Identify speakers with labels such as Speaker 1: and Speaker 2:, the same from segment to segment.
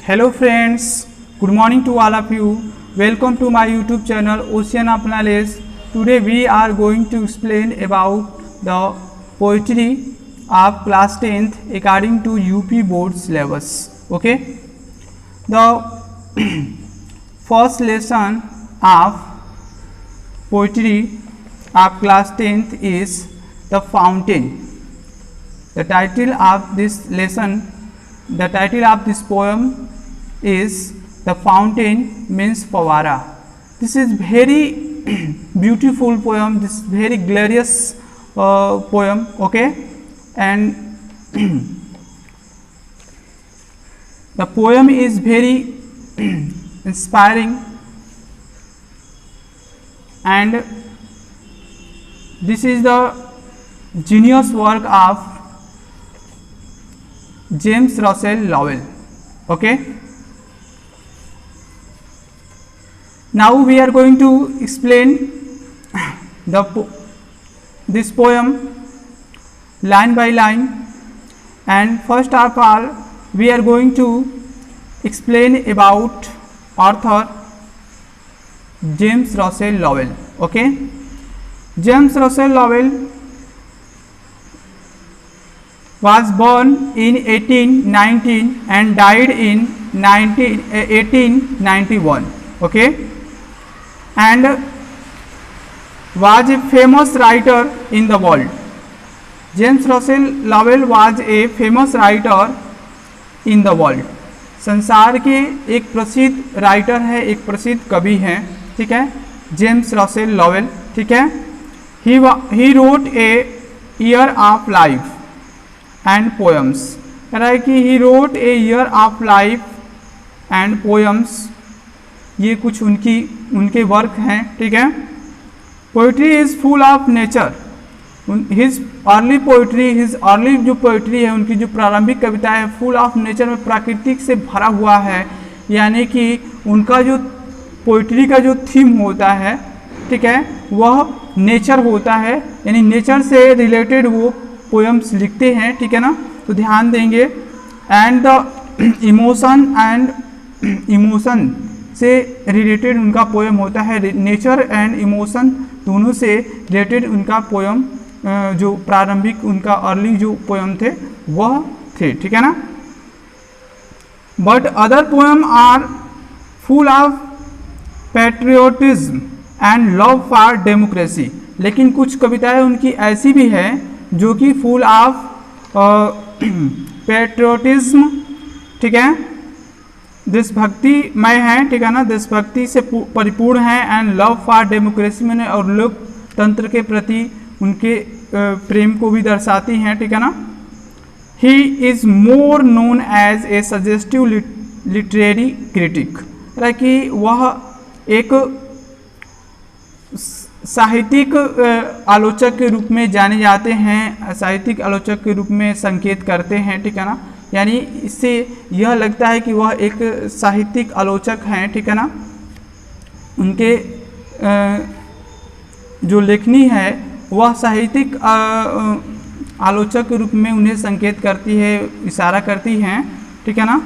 Speaker 1: Hello friends, good morning to all of you. Welcome to my YouTube channel Ocean of Knowledge. Today we are going to explain about the poetry of class 10th according to UP board syllabus. Okay, the first lesson of poetry of class 10th is the fountain. The title of this lesson, the title of this poem is The Fountain means Fawara. This is very beautiful poem. This is very glorious poem. Okay, and the poem is very inspiring, and this is the genius work of James Russell Lowell. Okay, now we are going to explain this poem line by line, and first of all we are going to explain about author James Russell Lowell. Okay, James Russell Lowell was born in 1819 and died in 1891. Okay, and was a famous writer in the world. James Russell Lowell was a famous writer in the world. संसार के एक प्रसिद्ध writer है, एक प्रसिद्ध कवि हैं. ठीक है, जेम्स रसेल लॉवेल. ठीक है, he wrote a year of life and poems. कह रहा है कि he wrote a year of life and poems. ये कुछ उनके वर्क हैं. ठीक है, poetry is full of nature. His early poetry, his early जो पोइट्री है, उनकी जो प्रारंभिक कविता है, फुल ऑफ नेचर में प्राकृतिक से भरा हुआ है. यानी कि उनका जो पोइट्री का जो थीम होता है, ठीक है, वह नेचर होता है. यानी नेचर से रिलेटेड वो पोएम्स लिखते हैं. ठीक है ना, तो ध्यान देंगे. एंड द इमोशन से रिलेटेड उनका पोएम होता है. नेचर एंड इमोशन दोनों से रिलेटेड उनका पोएम, जो प्रारंभिक उनका अर्ली जो पोएम थे वह थे. ठीक है ना. But other poem are full of patriotism and love for democracy. लेकिन कुछ कविताएं उनकी ऐसी भी है जो कि फुल ऑफ पैट्रियोटिज्म, ठीक है, देशभक्तिमय है. ठीक है ना, देशभक्ति से परिपूर्ण है. एंड लव फॉर डेमोक्रेसी मैंने और लोकतंत्र के प्रति उनके प्रेम को भी दर्शाती हैं. ठीक है ना. He is more known as a suggestive literary critic. कि वह एक साहित्यिक आलोचक के रूप में जाने जाते हैं, साहित्यिक आलोचक के रूप में संकेत करते हैं. ठीक है ना. यानी इससे यह लगता है कि वह एक साहित्यिक आलोचक हैं. ठीक है ना. उनके जो लेखनी है वह साहित्यिक आलोचक के रूप में उन्हें संकेत करती है, इशारा करती हैं. ठीक है ना.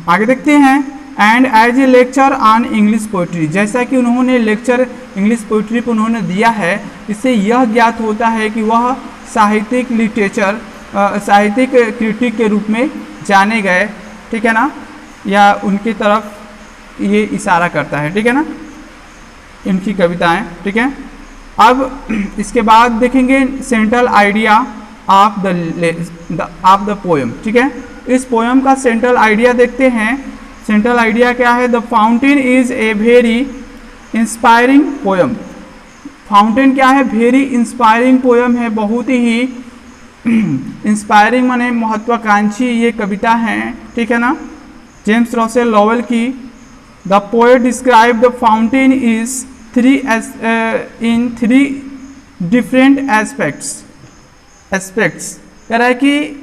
Speaker 1: आगे देखते हैं. And as a lecture on English poetry, जैसा कि उन्होंने लेक्चर इंग्लिश पोइट्री पर उन्होंने दिया है, इससे यह ज्ञात होता है कि वह साहित्यिक लिटरेचर, साहित्यिक क्रिटिक के रूप में जाने गए. ठीक है ना, या उनकी तरफ ये इशारा करता है. ठीक है ना, इनकी कविताएं. ठीक है. अब इसके बाद देखेंगे central idea of the poem. ठीक है, इस पोएम का सेंट्रल आइडिया देखते हैं. सेंट्रल आइडिया क्या है? The fountain is a very inspiring poem. Fountain क्या है? वेरी इंस्पायरिंग पोएम है. बहुत ही इंस्पायरिंग माने महत्वाकांक्षी ये कविता है. ठीक है ना, जेम्स रसेल लॉवेल की. The poet describe the fountain is in three different aspects. कह रहा है कि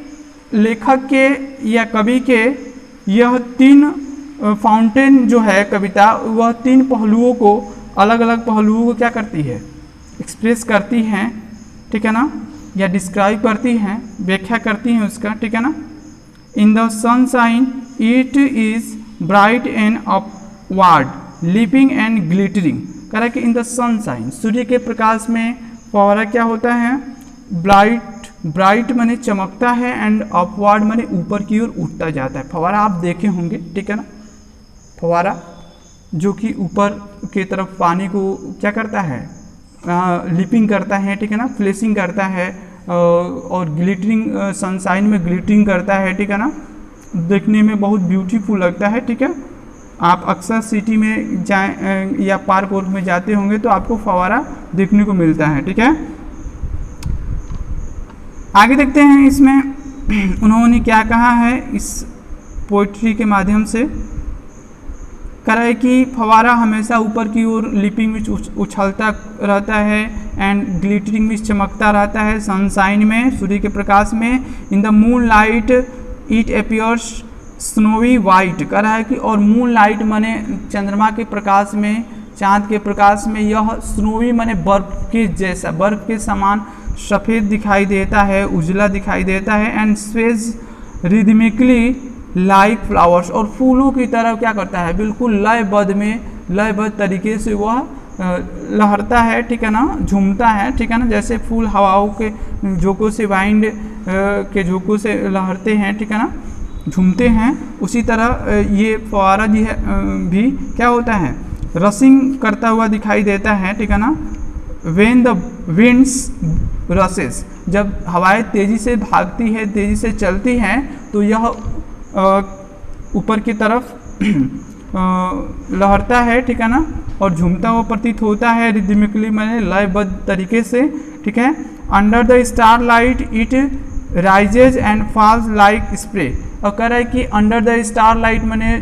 Speaker 1: लेखक के या कवि के यह तीन फाउंटेन जो है कविता, वह तीन पहलुओं को, अलग अलग पहलुओं को क्या करती है? एक्सप्रेस करती हैं. ठीक है ना, या डिस्क्राइब करती हैं, व्याख्या करती हैं उसका. ठीक है ना. in the sunshine it is bright and upward leaping and glittering। कह रहा है कि इन द सनशाइन, सूर्य के प्रकाश में फव्वारा क्या होता है, ब्राइट माने चमकता है, एंड अपवर्ड माने ऊपर की ओर उठता जाता है। फव्वारा आप देखे होंगे, ठीक है ना, फव्वारा जो कि ऊपर की तरफ पानी को क्या करता है, लिपिंग करता है, ठीक है ना, फ्लैशिंग करता है, और ग्लिटरिंग, सनशाइन में ग्लिटरिंग करता है, ठीक है ना, देखने में बहुत ब्यूटीफुल लगता है। ठीक है, आप अक्सर सिटी में जाएं या पार्क वार्क में जाते होंगे तो आपको फव्वारा देखने को मिलता है। ठीक है, आगे देखते हैं इसमें उन्होंने क्या कहा है इस पोइट्री के माध्यम से। कह रहा है कि फव्वारा हमेशा ऊपर की ओर लिपिंग में उछलता रहता है, एंड ग्लिटरिंग में चमकता रहता है, सनशाइन में, सूर्य के प्रकाश में। In the moon light it appears snowy white. कह रहा है कि और मून लाइट माने चंद्रमा के प्रकाश में, चांद के प्रकाश में यह स्नोवी माने बर्फ के जैसा, बर्फ के समान सफ़ेद दिखाई देता है, उजला दिखाई देता है। And Suez rhythmically like flowers, और फूलों की तरह क्या करता है, बिल्कुल लयबद्ध तरीके से वह लहरता है, ठीक है ना, झूमता है, ठीक है ना, जैसे फूल हवाओं के झोंकों से, वाइंड के झोंकों से लहरते हैं, ठीक है ना, झूमते हैं, उसी तरह ये फव्वारा जी है भी क्या होता है, रसिंग करता हुआ दिखाई देता है, ठीक है ना। व्हेन द विंड्स रसेस, जब हवाएं तेज़ी से भागती है, तेज़ी से चलती हैं, तो यह ऊपर की तरफ लहरता है, ठीक है ना, और झूमता हुआ प्रतीत होता है, रिदमिकली मैंने लयबद्ध तरीके से, ठीक है। Under the star light it rises and falls like spray, और कह रहा है कि अंडर द स्टार लाइट मैंने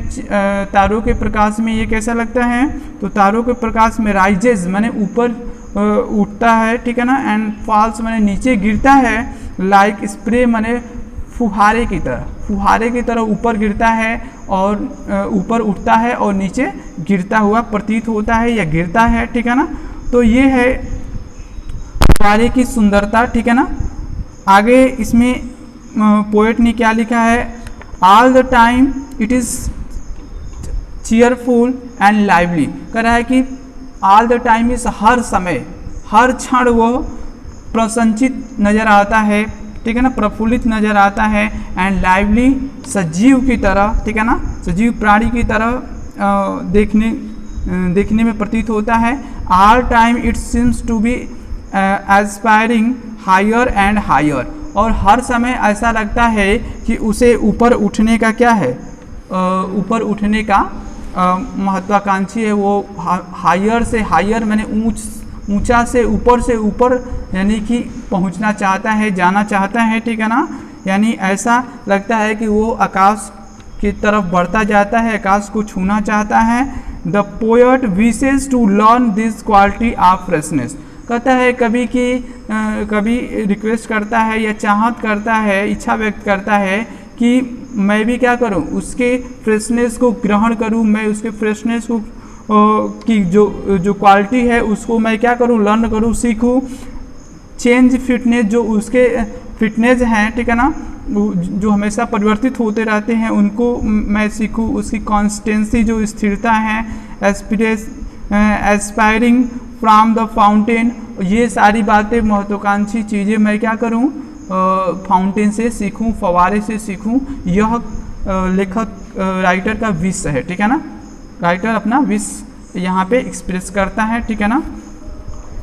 Speaker 1: तारों के प्रकाश में ये कैसा लगता है, तो तारों के प्रकाश में राइजेज मैंने ऊपर उठता है, ठीक है ना, एंड फॉल्स मैंने नीचे गिरता है, लाइक स्प्रे मैंने फुहारे की तरह ऊपर गिरता है, और ऊपर उठता है और नीचे गिरता हुआ प्रतीत होता है या गिरता है, ठीक है ना। तो ये है फुहारे की सुंदरता, ठीक है ना। आगे इसमें पोएट ने क्या लिखा है, all the time it is cheerful and lively. कह रहा है कि ऑल द टाइम इस हर समय, हर क्षण वो प्रसन्नचित नज़र आता है, ठीक है ना, प्रफुल्लित नज़र आता है, एंड लाइवली सजीव की तरह, ठीक है ना, सजीव प्राणी की तरह देखने में प्रतीत होता है। All time it seems to be aspiring higher and higher, और हर समय ऐसा लगता है कि उसे ऊपर उठने का क्या है, ऊपर उठने का महत्वाकांक्षी है, वो हायर से हायर मैंने ऊंचा से ऊपर यानी कि पहुंचना चाहता है, जाना चाहता है, ठीक है ना। यानी ऐसा लगता है कि वो आकाश की तरफ बढ़ता जाता है, आकाश को छूना चाहता है। The poet wishes to learn this quality of freshness. कहता है कभी रिक्वेस्ट करता है या चाहत करता है, इच्छा व्यक्त करता है कि मैं भी क्या करूं, उसके फ्रेशनेस को ग्रहण करूं, मैं उसके फ्रेशनेस को की जो क्वालिटी है उसको मैं क्या करूं, लर्न करूं, सीखूं। चेंज फिटनेस, जो उसके फिटनेस हैं, ठीक है ना, जो हमेशा परिवर्तित होते रहते हैं, उनको मैं सीखूं। उसकी कॉन्स्टेंसी, जो स्थिरता है, एस्पायरिंग फ्रॉम द फाउंटेन, ये सारी बातें, महत्वाकांक्षी चीज़ें मैं क्या करूं, फाउंटेन से सीखूं, फव्वारे से सीखूं। यह लेखक राइटर का विश है, ठीक है ना, राइटर अपना विश यहाँ पे एक्सप्रेस करता है, ठीक है ना।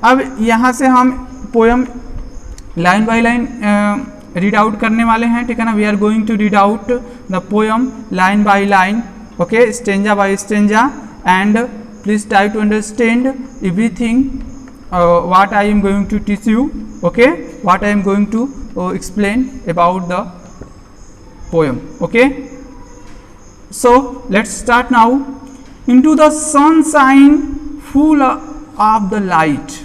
Speaker 1: अब यहाँ से हम poem line by line read out करने वाले हैं, ठीक है ना। We are going to read out the poem line by line, okay, stanza by stanza, and please try to understand everything what I am going to teach you, okay, what I am going to explain about the poem, okay. So let's start now. Into the sunshine full of the light,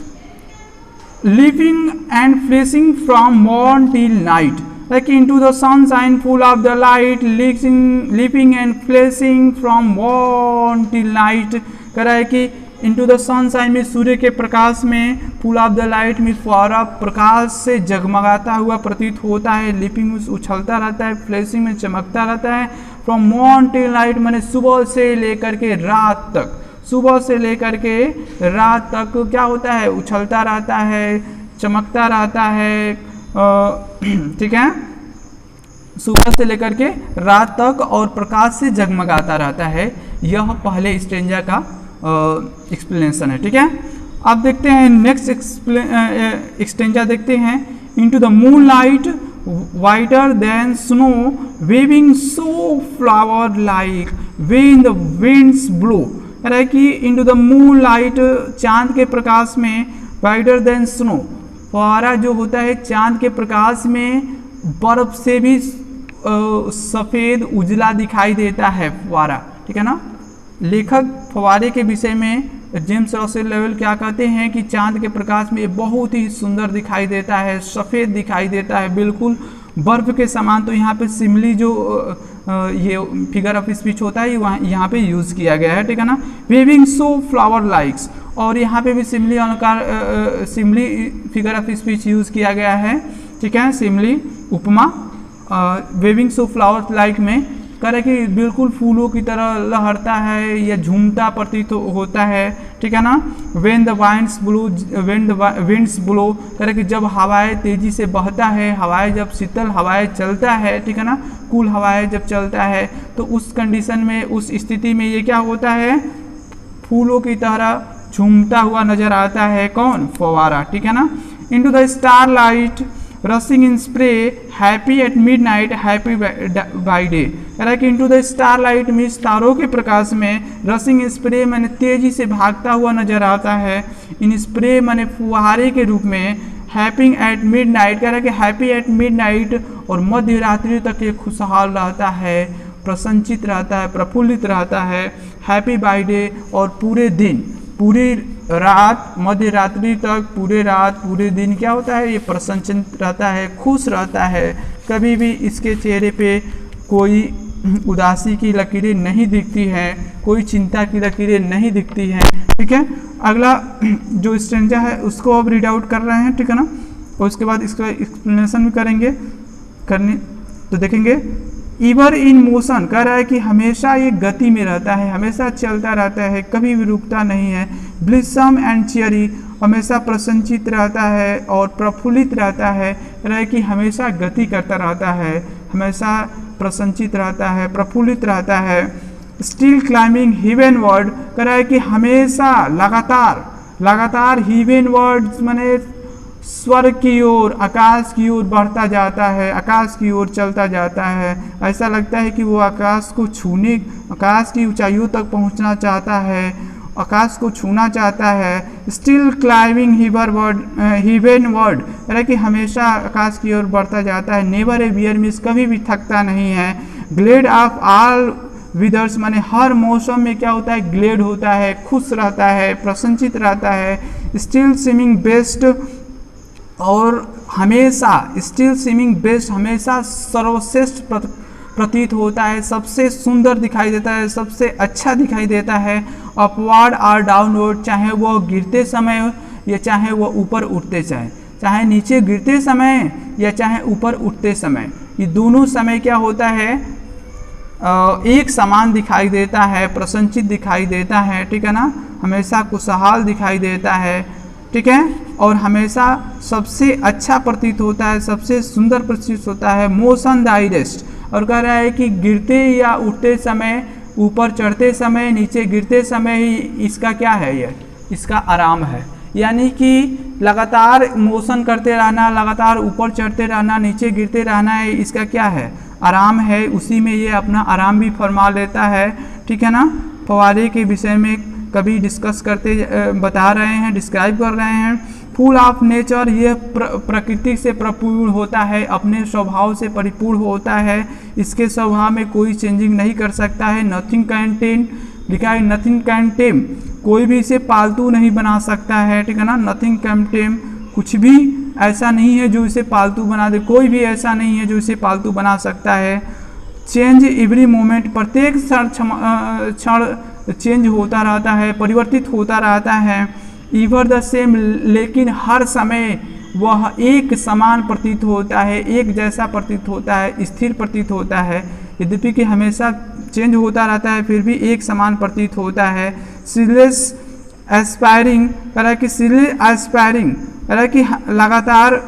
Speaker 1: leaping and flashing from morn till night, like into the sunshine full of the light, leaping and flashing from morn till night। कह रहा है कि into the sunshine में सूर्य के प्रकाश में, full of the light में फुहारा प्रकाश से जगमगाता हुआ प्रतीत होता है, लिपिंग में उछलता रहता है, फ्लैशिंग में चमकता रहता है, फ्रॉम मॉर्निंग टिल नाइट माने सुबह से लेकर के रात तक, सुबह से लेकर के रात तक क्या होता है, उछलता रहता है, चमकता रहता है, ठीक है, सुबह से लेकर के रात तक और प्रकाश से जगमगाता रहता है। यह पहले स्टेंजा का एक्सप्लेनेशन है, ठीक है। अब देखते हैं नेक्स्ट एक्सटेंजा देखते हैं। Into the moon light whiter than snow waving so flower like when the winds blow, कह रहा है कि इनटू द मून लाइट, चांद के प्रकाश में, वाइटर देन स्नो, फुहारा जो होता है चांद के प्रकाश में बर्फ से भी सफ़ेद उजला दिखाई देता है फुहारा, ठीक है ना। लेखक फुहारे के विषय में जेम्स रसेल लवेल क्या कहते हैं कि चांद के प्रकाश में बहुत ही सुंदर दिखाई देता है, सफ़ेद दिखाई देता है, बिल्कुल बर्फ के समान। तो यहाँ पे सिमली जो ये फिगर ऑफ स्पीच होता है वहाँ यहाँ पे यूज़ किया गया है, ठीक है ना। वेविंग सो फ्लावर लाइक्स, और यहाँ पे भी सिमली अलंकार, Simli figure of speech use किया गया है, ठीक है, सिमली उपमा। वेविंग सो फ्लावर लाइक में कह रहे कि बिल्कुल फूलों की तरह लहरता है या झूमता प्रतीत होता है, ठीक है ना। When the winds blow, when the winds blow, कह रहे कि जब हवाएं तेजी से बहता है, हवाएं जब शीतल हवाएं चलता है, ठीक है ना, कूल हवाएं जब चलता है, तो उस कंडीशन में, उस स्थिति में ये क्या होता है, फूलों की तरह झूमता हुआ नजर आता है, कौन, फव्वारा, ठीक है ना। Into the star light rushing in spray happy at mid night happy by day, कह रहा है कि इंटू द स्टार लाइट में, तारों के प्रकाश में, रशिंग स्प्रे मैंने तेजी से भागता हुआ नजर आता है, इन स्प्रे मैंने फुहारे के रूप में, हैप्पिंग एट मिड नाइट, कह रहा है कि हैप्पी एट मिड नाइट, और मध्य रात्रि तक ये खुशहाल रहता है, प्रसन्नचित रहता है, प्रफुल्लित रहता है, हैप्पी बाई डे, और पूरे दिन, पूरी रात, मध्य रात्रि तक, पूरे रात, पूरे दिन क्या होता है, ये प्रसन्नचित रहता है, खुश रहता है, कभी भी इसके चेहरे पे कोई उदासी की लकीरें नहीं दिखती हैं, कोई चिंता की लकीरें नहीं दिखती हैं, ठीक है। अगला जो स्टेंजा है उसको अब रीड आउट कर रहे हैं, ठीक है ना, और उसके बाद इसका एक्सप्लेनेशन भी करेंगे, तो देखेंगे। इवर इन मोशन, कह रहा है कि हमेशा ये गति में रहता है, हमेशा चलता रहता है, कभी भी रुकता नहीं है। ब्लिसम एंड चियरी, हमेशा प्रसन्नचित रहता है और प्रफुल्लित रहता है, कह रहा है कि हमेशा गति करता रहता है, हमेशा प्रसन्नचित रहता है, प्रफुल्लित रहता है। स्टिल क्लाइंबिंग हेवन वर्ड, कह रहा है कि हमेशा लगातार लगातार हेवन वर्ड माने स्वर्ग की ओर, आकाश की ओर बढ़ता जाता है, आकाश की ओर चलता जाता है। ऐसा लगता है कि वो आकाश को छूने, आकाश की ऊंचाइयों तक पहुंचना चाहता है, आकाश को छूना चाहता है। स्टिल क्लाइंबिंग हेवन वर्ड, कह रहा है कि हमेशा आकाश की ओर बढ़ता जाता है। नेवर ए वियर मिस, कभी भी थकता नहीं है। ग्लेड ऑफ ऑल विदर्स, माने हर मौसम में क्या होता है, ग्लेड होता है, खुश रहता है, प्रसन्नचित रहता है। स्टिल सीमिंग बेस्ट, और हमेशा, स्टिल सीमिंग बेस्ट, हमेशा सर्वश्रेष्ठ प्रतीत होता है, सबसे सुंदर दिखाई देता है, सबसे अच्छा दिखाई देता है। अपवर्ड और डाउनवर्ड, चाहे वो गिरते समय या चाहे वो ऊपर उठते चाहे नीचे गिरते समय या चाहे ऊपर उठते समय, ये दोनों समय क्या होता है, एक समान दिखाई देता है, प्रसन्नचित दिखाई देता है, ठीक है ना, हमेशा खुशहाल दिखाई देता है, ठीक है, और हमेशा सबसे अच्छा प्रतीत होता है, सबसे सुंदर प्रतीत होता है। मोशन डाइजेस्ट, और कह रहा है कि गिरते या उठते समय, ऊपर चढ़ते समय, नीचे गिरते समय ही इसका क्या है, ये इसका आराम है। यानी कि लगातार मोशन करते रहना, लगातार ऊपर चढ़ते रहना, नीचे गिरते रहना है, इसका क्या है, आराम है। उसी में ये अपना आराम भी फरमा लेता है, ठीक है ना। फव्वारे के विषय में कभी डिस्कस करते बता रहे हैं, डिस्क्राइब कर रहे हैं। फुल ऑफ नेचर, ये प्रकृति से परिपूर्ण होता है, अपने स्वभाव से परिपूर्ण होता है, इसके स्वभाव में कोई चेंजिंग नहीं कर सकता है। नथिंग कैन टेम, लिखा है नथिंग कैन टेम, कोई भी इसे पालतू नहीं बना सकता है, ठीक है ना। नथिंग कैन टेम, कुछ भी ऐसा नहीं है जो इसे पालतू बना दे, कोई भी ऐसा नहीं है जो इसे पालतू बना सकता है। चेंज एवरी मोमेंट, प्रत्येक क्षण चेंज होता रहता है, परिवर्तित होता रहता है। ईवर द सेम, लेकिन हर समय वह एक समान प्रतीत होता है, एक जैसा प्रतीत होता है, स्थिर प्रतीत होता है। यद्यपि कि हमेशा चेंज होता रहता है फिर भी एक समान प्रतीत होता है। सीरियस एस्पायरिंग, कह रहा है कि सीरियस एस्पायरिंग, कह रहा है कि लगातार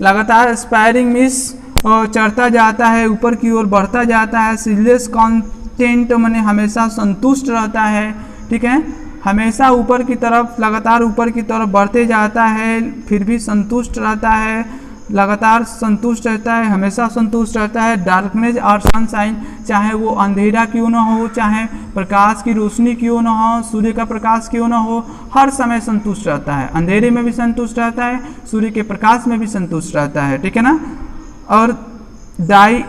Speaker 1: लगातार एस्पायरिंग मीन्स चढ़ता जाता है, ऊपर की ओर बढ़ता जाता है। सीरियस कॉन्टेंट माने हमेशा संतुष्ट रहता है, ठीक है, हमेशा ऊपर की तरफ, लगातार ऊपर की तरफ बढ़ते जाता है, फिर भी संतुष्ट रहता है, लगातार संतुष्ट रहता है, हमेशा संतुष्ट रहता है। डार्कनेस और सनशाइन, चाहे वो अंधेरा क्यों ना हो, चाहे प्रकाश की रोशनी क्यों ना हो, सूर्य का प्रकाश क्यों ना हो, हर समय संतुष्ट रहता है। अंधेरे में भी संतुष्ट रहता है, सूर्य के प्रकाश में भी संतुष्ट रहता है, ठीक है ना। और डाई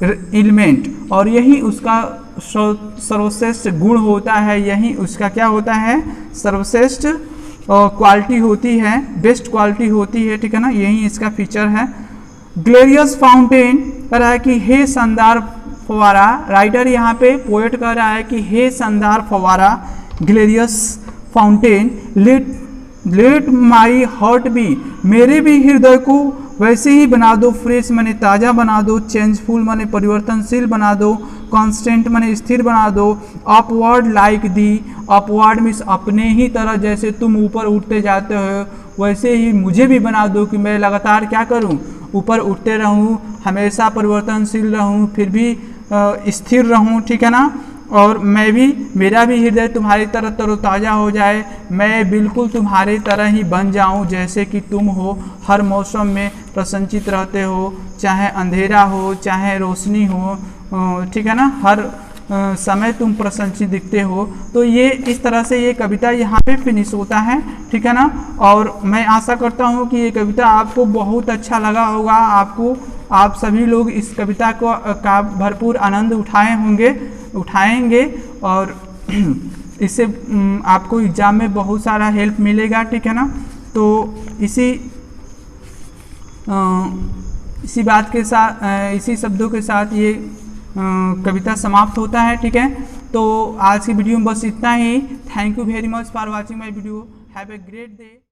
Speaker 1: एलिमेंट, और यही उसका सर्वश्रेष्ठ गुण होता है, यही उसका क्या होता है, सर्वश्रेष्ठ क्वालिटी होती है, बेस्ट क्वालिटी होती है, ठीक है ना, यही इसका फीचर है। ग्लेरियस फाउंटेन कह रहा है कि हे शानदार फवारा, राइटर यहाँ पे पोएट कह रहा है कि हे शानदार फवारा, glorious fountain, let my heart be, मेरे भी हृदय को वैसे ही बना दो, फ्रेश माने ताज़ा बना दो, चेंजफुल माने परिवर्तनशील बना दो, कांस्टेंट माने स्थिर बना दो, upward like the, upward means अपने ही तरह, जैसे तुम ऊपर उठते जाते हो वैसे ही मुझे भी बना दो कि मैं लगातार क्या करूं, ऊपर उठते रहूं, हमेशा परिवर्तनशील रहूं, फिर भी स्थिर रहूं, ठीक है ना। और मैं भी, मेरा भी हृदय तुम्हारी तरह तरोताज़ा हो जाए, मैं बिल्कुल तुम्हारी तरह ही बन जाऊं जैसे कि तुम हो, हर मौसम में प्रसन्नचित रहते हो, चाहे अंधेरा हो चाहे रोशनी हो, ठीक है ना, हर समय तुम प्रसन्नचित दिखते हो। तो ये इस तरह से ये कविता यहाँ पे फिनिश होता है, ठीक है ना। और मैं आशा करता हूँ कि ये कविता आपको बहुत अच्छा लगा होगा, आप सभी लोग इस कविता का भरपूर आनंद उठाएंगे और इससे आपको एग्ज़ाम में बहुत सारा हेल्प मिलेगा, ठीक है ना। तो इसी बात के साथ, इसी शब्दों के साथ ये कविता समाप्त होता है, ठीक है। तो आज की वीडियो में बस इतना ही। Thank you very much for watching my video. Have a great day.